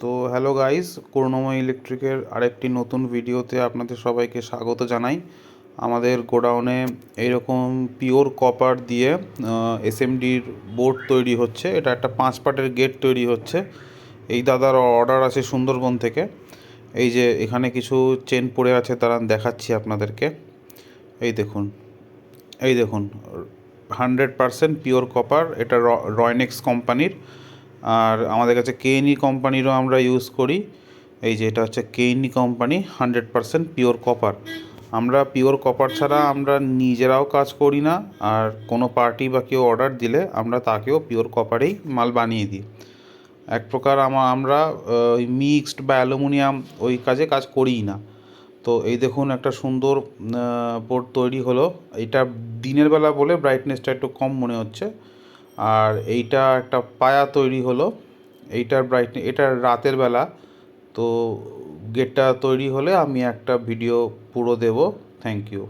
তো hello guys, করুণাময় ইলেকট্রিকের আরেকটি নতুন ভিডিওতে আপনাদের সবাইকে স্বাগত জানাই। আমাদের গোডাউনে এইরকম পিওর কপার দিয়ে এসএমডির বোর্ড তৈরি হচ্ছে। এটা একটা 5 পার্টের গেট তৈরি হচ্ছে। এই দাদার অর্ডার আছে সুন্দরবন থেকে। এই যে এখানে কিছু চেন পড়ে আছে, তারা দেখাচ্ছি আপনাদেরকে। এই দেখুন, এই দেখুন, 100% পিওর কপার। এটা রয়নেক্স কোম্পানির। আর আমাদের কাছে কেএনই কোম্পানিরও আমরা ইউজ করি। এই যে এটা হচ্ছে কেএনই কোম্পানি 100% পিওর কপার। আমরা পিওর কপার ছাড়া আমরা নিজেরাও কাজ করি না, আর কোনো পার্টি বা কেউ অর্ডার দিলে আমরা তাকেও পিওর কপারেই মাল বানিয়ে দিই। এক প্রকার আমরা ওই মিক্সড বা অ্যালুমিনিয়াম ওই কাজ করিই না। তো এই দেখুন, একটা সুন্দর বোর্ড তৈরি হলো। এটা দিনের বেলা বলে ব্রাইটনেসটা একটু কম মনে হচ্ছে। আর এইটা একটা পায়া তৈরি হলো। এইটার ব্রাইটনেস, এটা রাতের বেলা। তো গেটটা তৈরি হলে আমি একটা ভিডিও পুরো দেব। Thank you.